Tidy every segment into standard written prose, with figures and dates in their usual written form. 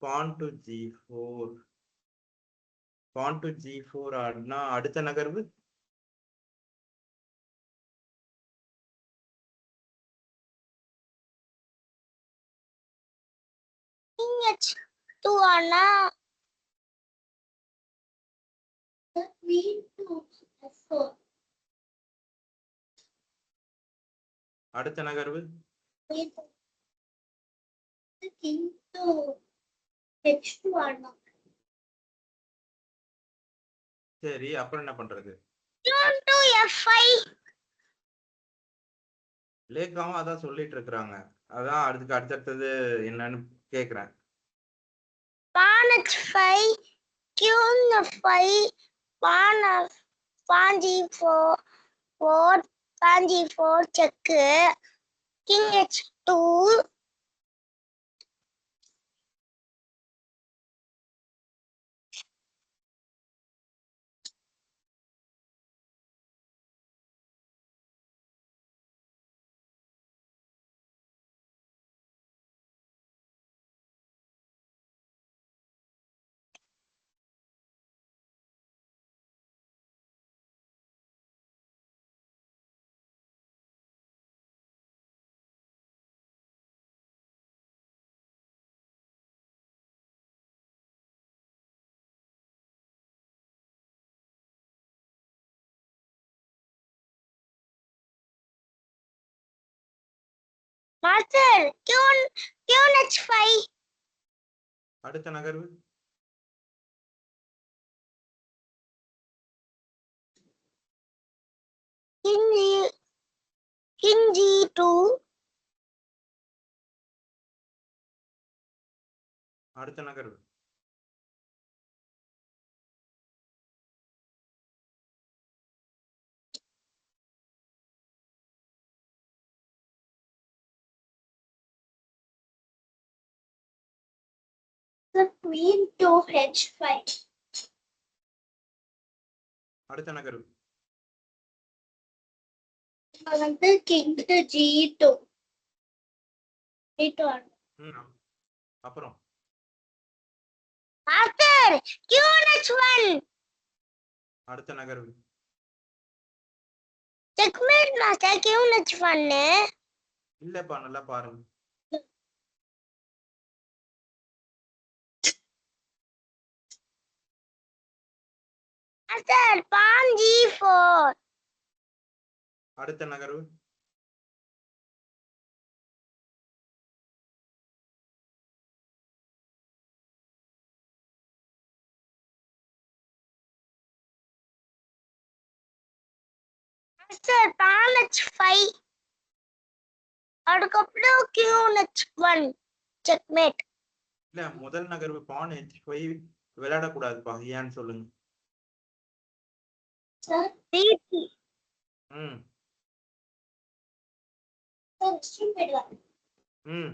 pawn to g4. pawn to g4 ஆடினா அடுத்த நகர்வு king h2 ஆனா queen to f4. அடுத்த நகர்வு king to h2 ஆனா சரி அப்புறம் என்ன பண்றது pawn to f5. லேக்காவும் அதான் சொல்லிட்டு இருக்கிறாங்க அதான் அதுக்கு அடுத்தது என்னன்னு கேக்குறேன் pawn h5 queen f5 pawn g4 pawn g4 check king h2 master queen h5. அடுத்த நகர்வு king g2 அடுத்த நகர்வு queen to h5. அடுத்த நகர்வு வந்து king to g2 அப்புறம் master queen h1. அடுத்த நகர்வு checkmate master queen h1. இல்லப்பா நல்லா பாருங்க master pawn g4. அடுத்த நகர்வு master pawn h5 அதுக்கப்புறம் queen h1 checkmate. இல்ல முதல் நகர்வு pawn h5 விளையாடக்கூடாதுப்பா ஏன்னு சொல்லுங்க b3. ம் ம்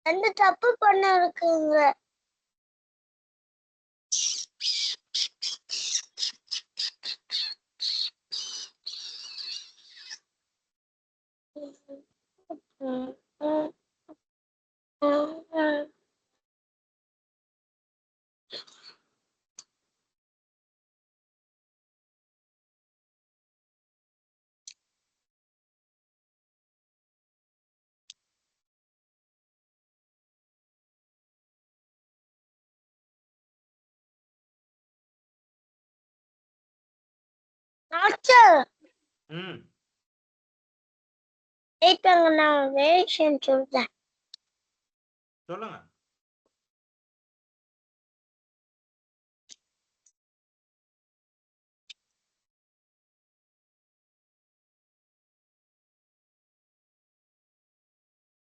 ரெண்டு தப்பு பண்ண இருக்குங்க மாஸ்டர் ம் ஏத்தாங்க நான் வேஷன் சொல்றேன் சொல்லுங்க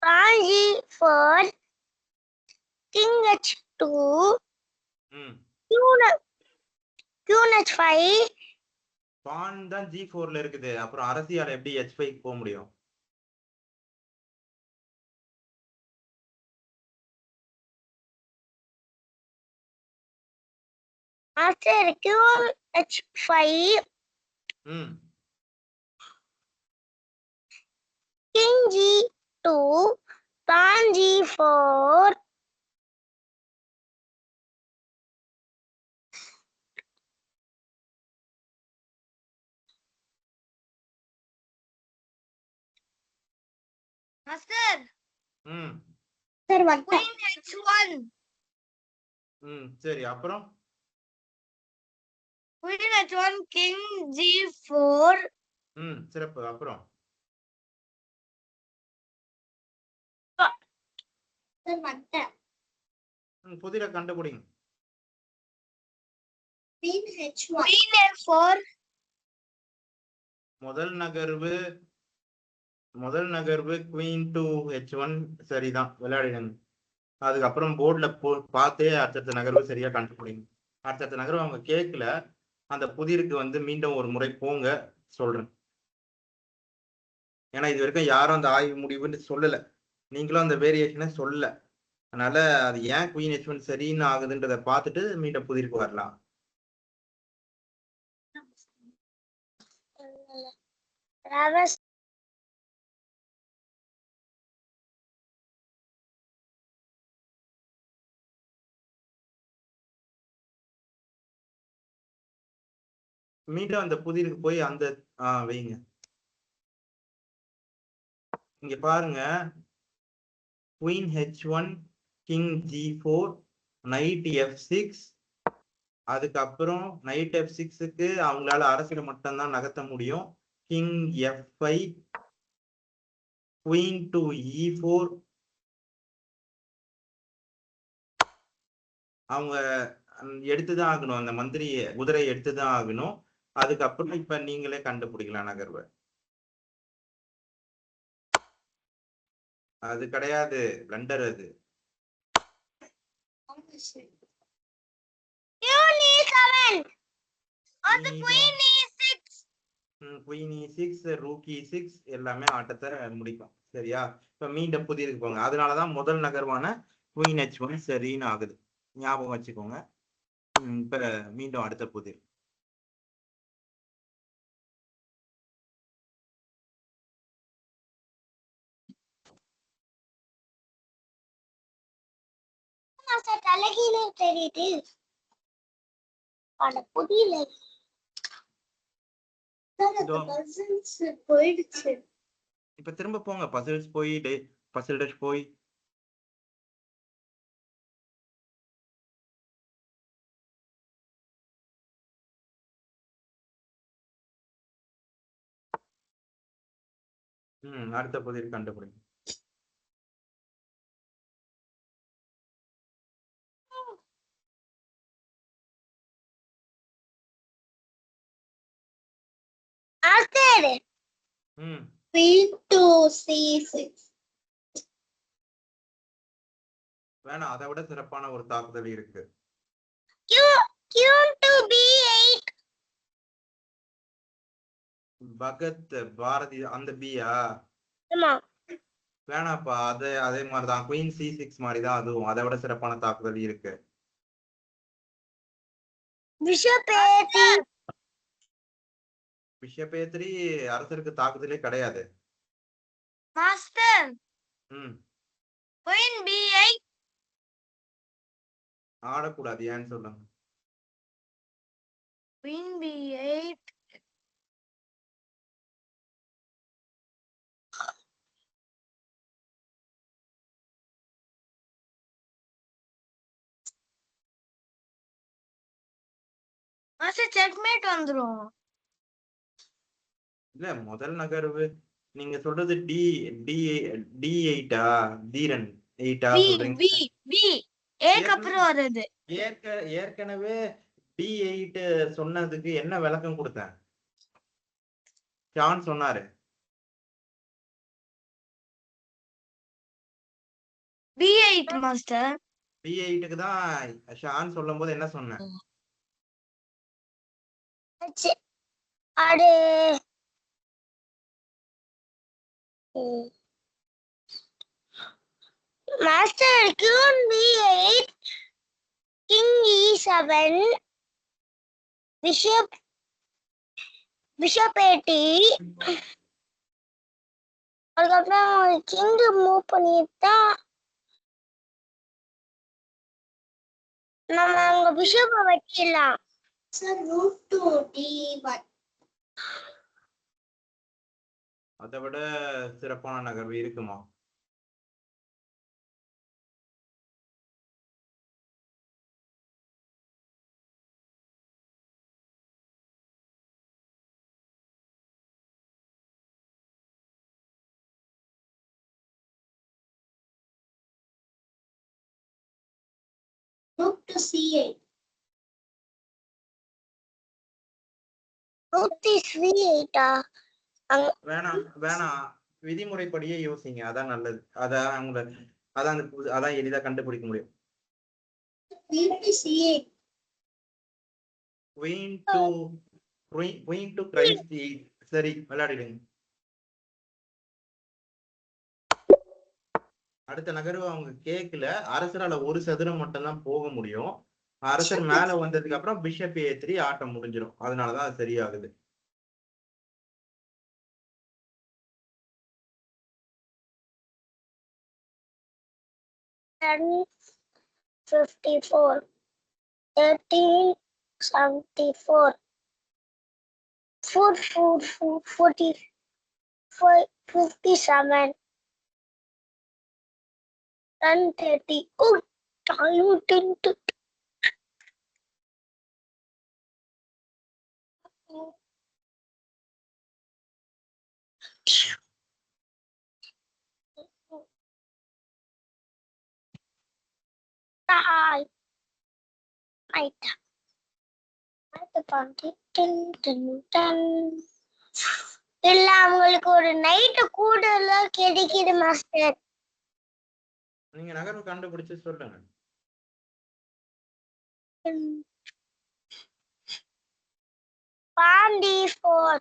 பாஞ்சி for king h2 ம் Q5 பான் தான் G4ல இருக்குது. அப்புறம் அரசியால எப்படி H5 போக முடியும்? master QH5 ம் king G2 pawn G4 Master, ம் sir Queen H1. ம் சரி, அப்புறம் Queen H1, King G4. ம் சிறப்பு. அப்புறம் sir master புதிர கண்டுபிடிங்க. queen H1 Queen F4. முதல் நகர்வு குயின் டு H1 சரிதான், விளையாடிடுங்க. அதுக்கப்புறம் போர்டில் பார்த்தே அடுத்தடுத்த நகர்வு சரியா கண்டுபிடிங்க. அடுத்தடுத்த நகர்வு அவங்க கேட்கல, அந்த புதிருக்கு வந்து மீண்டும் ஒரு முறை போங்க சொல்றேன். ஏன்னா இது வரைக்கும் யாரும் அந்த ஆய்வு முடிவுன்னு சொல்லல, நீங்களும் அந்த வேரியேஷனை சொல்லல. அதனால அது ஏன் குயின் H1 சரின்னு ஆகுதுன்றதை பார்த்துட்டு மீண்டும் புதிருக்கு வரலாம். Ravis மீண்டும் அந்த புதிருக்கு போய் அந்த வைங்க. இங்க பாருங்க, queen H1 king G4 night F6, அதுக்கப்புறம் நைட் F6க்கு அவங்களால அரசியலை மட்டும்தான் நகர்த்த முடியும். King F5 queen to E4 அவங்க எடுத்துதான் ஆகணும், அந்த மந்திரி குதிரை எடுத்துதான் ஆகணும். அதுக்கப்புறம் இப்ப நீங்களே கண்டுபிடிக்கலாம் நகர்வை. அது கிடையாது, பிளண்டர் அது. குயின் E6 ரூக் E6 எல்லாமே ஆட்டத்தை முடிக்கும். சரியா? இப்ப மீண்டும் புதிருக்கு போங்க. அதனாலதான் முதல் நகர்வான குயின் H1 சரின்னு ஆகுது, ஞாபகம் வச்சுக்கோங்க. இப்ப மீண்டும் அடுத்த புதிர். master தலைகீழே தெரியுது. அட புரியல. போயிடுச்சு. இப்ப திரும்ப போங்க, பசில்ஸ் போய் பசில் டஷ் போய் அடுத்த புதிர் கண்டுபிடிங்க. master B2C6 வேணாம், அதை விட சிறப்பான ஒரு தாக்குதல் இருக்கு. Q2B8 பகத் பாரதி அந்த பியா ஆமா வேணாப்பா, அதே மாதிரிதான் குயின் C6 மாதிரிதான் அதுவும், அதை விட சிறப்பான தாக்குதல் இருக்கு. பிஷப் A3 பிஷப் A3 அரசருக்கு தாக்குதலே கிடையாது. Master, Queen B8. ஆடக்கூடாது, ஏன்னு சொல்லுங்க. Queen B8. Master, checkmate வந்துரும். இல்ல, முதல் நகர்வு நீங்க சொல்றது D8 D8 சொல்றீங்க. ஏக்கு அப்புறம் வருது. ஏற்கனவே D8 சொன்னதுக்கு என்ன விளக்கம் கொடுத்தேன்? ஜான் சொன்னாரு B8 மாஸ்டர். B8க்கு தான் ஷான் சொல்லும் போது என்ன சொன்னேன்? அது master Queen B8 King E7 Bishop 80 அதுக்கப்புறம் கிங் மூவ் பண்ணிட்டா நம்ம அங்க பிஷப்பை வச்சிடலாம். சார் ரூட் 2 D1 அதை விட சிறப்பான நகர்வு இருக்குமா? rook to C8 rook to C8 வேணாம் விதிமுறைப்படியே யோசிங்க, அதான் நல்லது. அதான் எளிதா கண்டுபிடிக்க முடியும். queen to C8 queen to Christ. சரி, விளையாடிடுங்க. அடுத்த நகர்வு அவங்க கேட்கல. அரசரால ஒரு சதுரம் மட்டும் தான் போக முடியும். அரசர் மேல வந்ததுக்கு அப்புறம் பிஷப் A3 ஆட்டம் முடிஞ்சிடும். அதனாலதான் அது சரியாகுது. and 54 1374 57 1030 oh diluted இல்ல அவங்களுக்கு ஒரு நைட் கூடல கிடைக்குது மாஸ்டர். நீங்க நகர்வு கண்டுபிடிச்சு சொல்லுங்க. pawn D4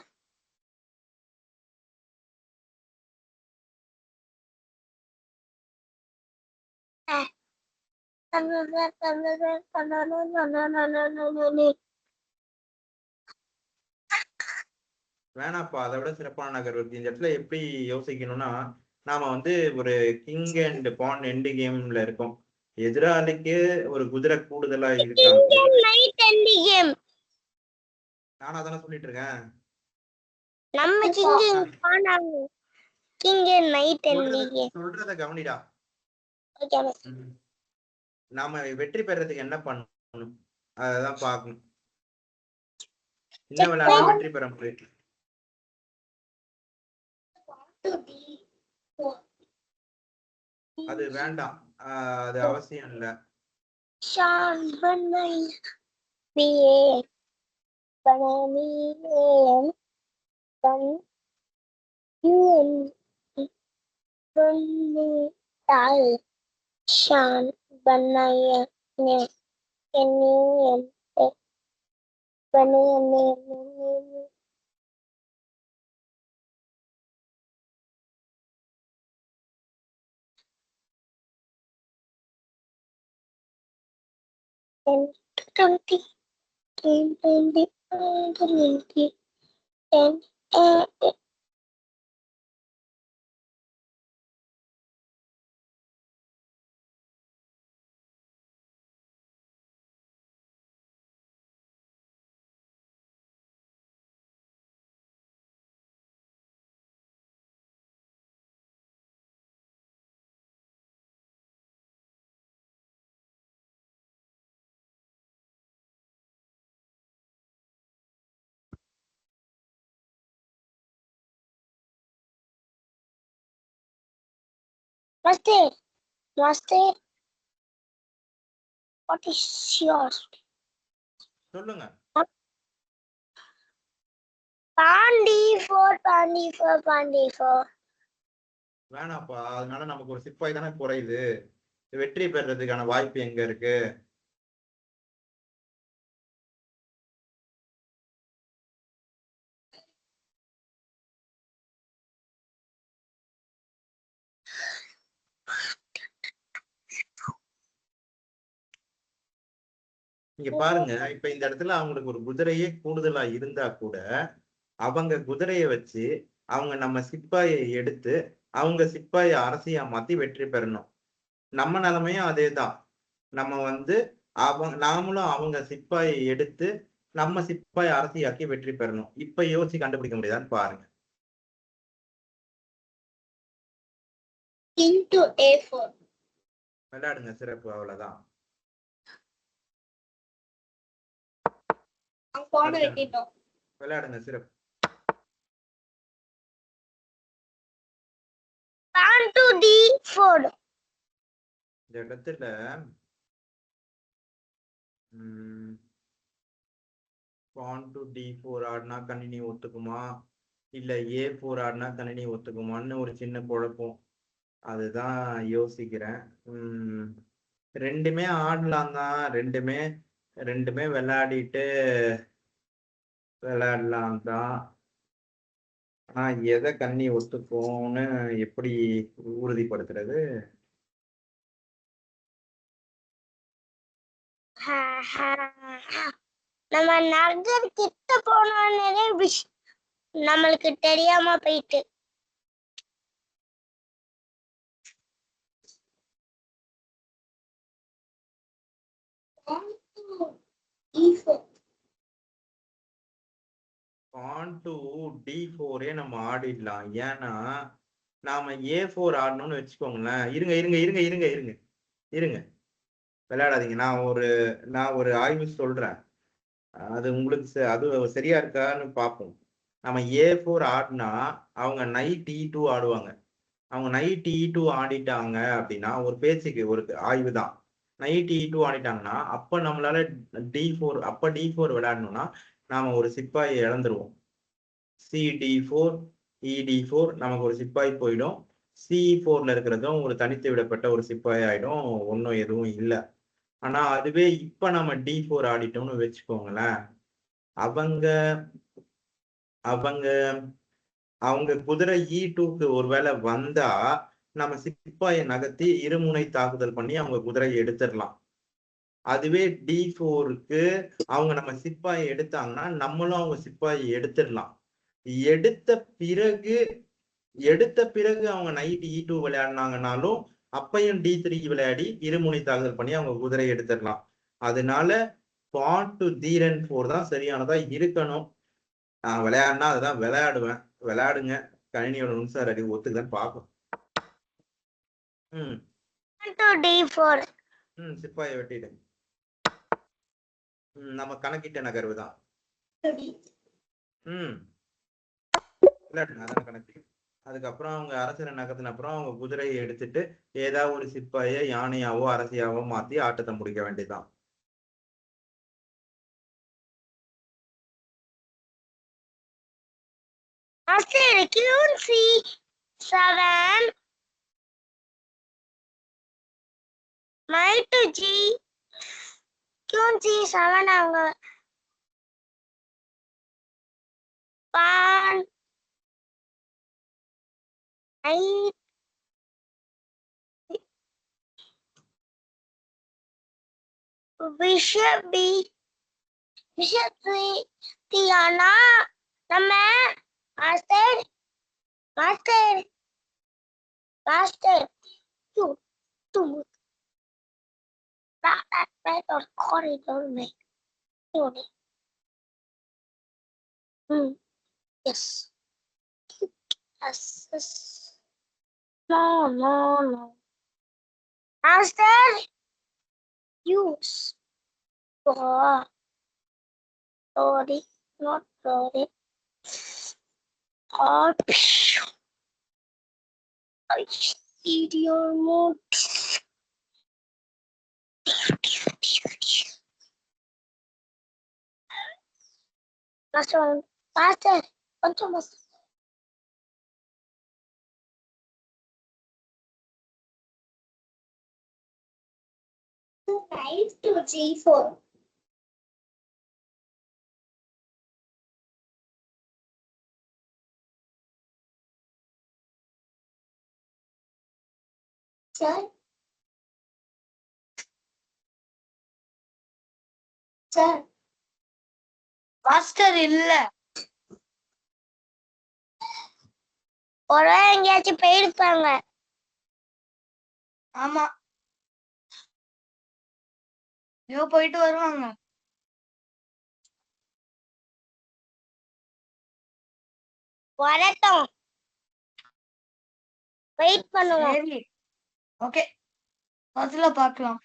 வேணாப்பா, அதை விட சிறப்பான நகர்வு இருக்கு. இந்த இடத்துல எப்படி யோசிக்கணும்னா, நாம ஒரு கிங் அண்ட் பான் எண்டு கேம்ல இருக்கோம். எதிராளிக்கு ஒரு குதிரை கூடுதலா இருக்காங்க. நானும் அதான சொல்லிட்டு இருக்கேன். நம்ம கிங் நைட் சொல்றத கவனிடா. நாம வெற்றி பெறதுக்கு என்ன பண்ணணும் அதான் பார்க்கணும். என்ன விளையாட வெற்றி பெற முடியும்? அது வேண்டாம், அது அவசியம் இல்ல. Shan Banaya Master, what is yours? சொல்லுங்க. பாண்டி 4 வேணாப்பா, அதனால நமக்கு ஒரு சிப்பாய் தானே குறையுது. வெற்றி பெறதுக்கான வாய்ப்பு எங்க இருக்கு? இங்க பாருங்க, இப்ப இந்த இடத்துல அவங்களுக்கு ஒரு குதிரையே கூடுதலா இருந்தா கூட அவங்க குதிரைய வச்சு அவங்க நம்ம சிப்பாயை எடுத்து அவங்க சிப்பாயை அரசியா மாத்தி வெற்றி பெறணும். நம்ம நிலைமையும் அதேதான். நம்ம வந்து நாமளும் அவங்க சிப்பாயை எடுத்து நம்ம சிப்பாயை அரசியாக்கி வெற்றி பெறணும். இப்ப யோசிச்சு கண்டுபிடிக்க முடியுதான்னு பாருங்க. into A4. விளையாடுங்க, சிறப்பு. அவ்வளவுதான். விளையாடுங்க, சிறப்பு. Pawn to D4. இந்த இடத்துல pawn to D4 ஆடினா கணினி ஒத்துக்குமா, இல்ல A4 ஆடினா கணினி ஒத்துக்குமான்னு ஒரு சின்ன குழப்பம். அதுதான் யோசிக்கிறேன். ரெண்டுமே ஆடலாம் தான், ரெண்டுமே விளையாடலாம் தான். ஆனா எதை கண்ணி ஒத்துக்கும்னு எப்படி உறுதிப்படுத்துறது? நம்ம நகர் கிட்ட போனோன்னே நம்மளுக்கு தெரியாம போயிட்டு pawn to D4 நம்ம ஆடிடலாம். ஏன்னா நாம A4 ஆடணும்னு வச்சுக்கோங்களேன். இருங்க விளையாடாதீங்க. நான் ஒரு ஆய்வு சொல்றேன். அது உங்களுக்கு அது சரியா இருக்கான்னு பார்ப்போம். நம்ம A4 ஆடினா அவங்க நைட் E2 ஆடுவாங்க. அவங்க நைட் E2 ஆடிட்டாங்க அப்படின்னா, ஒரு பேச்சுக்கு ஒரு ஆய்வு தான். நைட் E2 ஆடிட்டாங்கன்னா அப்ப நம்மளால D4 விளையாடணும்னா நாம ஒரு சிப்பாயை இழந்துருவோம். CD4 ED4 நமக்கு ஒரு சிப்பாய் போயிடும். C4ல இருக்கிறதும் ஒரு தனித்து விடப்பட்ட ஒரு சிப்பாய் ஆயிடும். ஒன்றும் எதுவும் இல்லை. ஆனா அதுவே இப்ப நம்ம D4 ஆடிட்டோம்னு வச்சுக்கோங்களேன், அவங்க அவங்க அவங்க குதிரை E2க்கு ஒருவேளை வந்தா நம்ம சிப்பாயை நகர்த்தி இருமுனை தாக்குதல் பண்ணி அவங்க குதிரையை எடுத்துடலாம். அதுவே D4க்கு அவங்க நம்ம சிப்பாயை எடுத்தாங்கன்னா நம்மளும் அவங்க சிப்பாயை எடுத்துடலாம். எடுத்த பிறகு அவங்க நைட் E2 விளையாடினாங்கனாலும் அப்பையும் D3 விளையாடி இருமுனை தாக்குதல் பண்ணி அவங்க குதிரையை எடுத்துடலாம். அதனால pawn to D4 தான் சரியானதா இருக்கணும். நான் விளையாடினா அதுதான் விளையாடுவேன். விளையாடுங்க. கணினியோட நுண்சார் அறிவு ஒத்துக்குதான் பார்க்கும். சிப்பாயை வெட்டிடு. நம்ம கணக்கிட்ட நகர்வு தான். விளையாடுங்க, அதான கணக்கு. அதுக்கப்புறம் அவங்க அரசரை நகர்த்தின அப்புறம் அவங்க குதிரையை எடுத்துட்டு ஏதாவது ஒரு சிப்பாயை யானையாவோ அரசியாவோ மாத்தி ஆட்டத்தை முடிக்க வேண்டியதுதான். ஆனா நம்ம master that or corridor में yes no master use sorry not sorry I see your mood. Master, கொஞ்சம் Knight to G4. Sir. Sir. Master இல்ல. ஒரு எங்கேயாச்சும் போயிருப்பாங்க. ஆமா. ஐயோ போயிட்டு வருவாங்க. வரட்டும். வெயிட் பண்ணுவோம். சரி. ஓகே. பஸ்ல பார்க்கலாம்.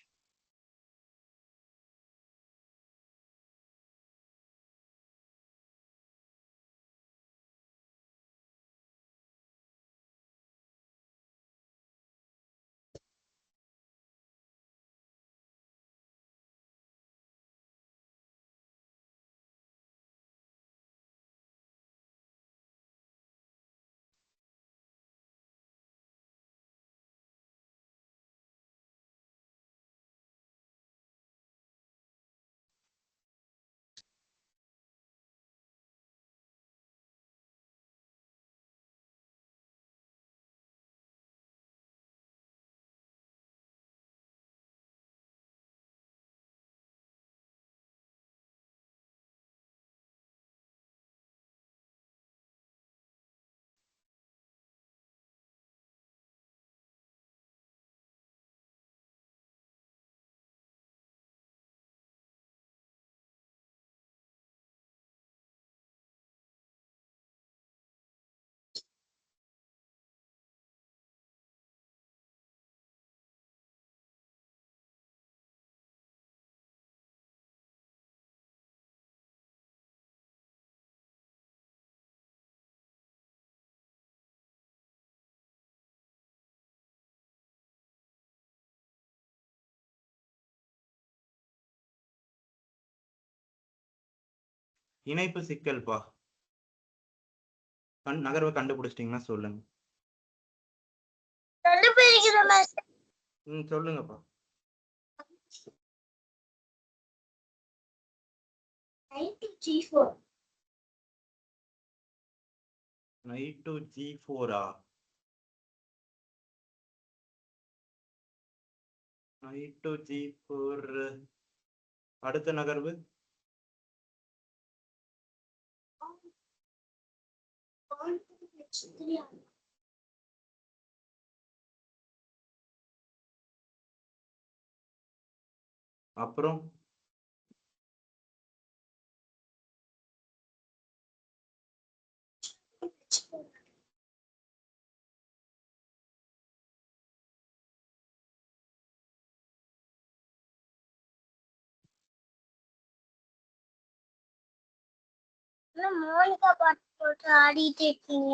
இணைப்பு சிக்கல்பா. நகர்வை கண்டுபிடிச்சிட்டீங்கன்னா சொல்லுங்க. சொல்லுங்கப்பா. Knight to G4. Knight to G4 Knight to G4. அடுத்த நகர்வு Pawn to H3. அப்புறம் H4. மோனிகா பாட்டு போட்டு ஆடிட்டு இருக்கீங்க.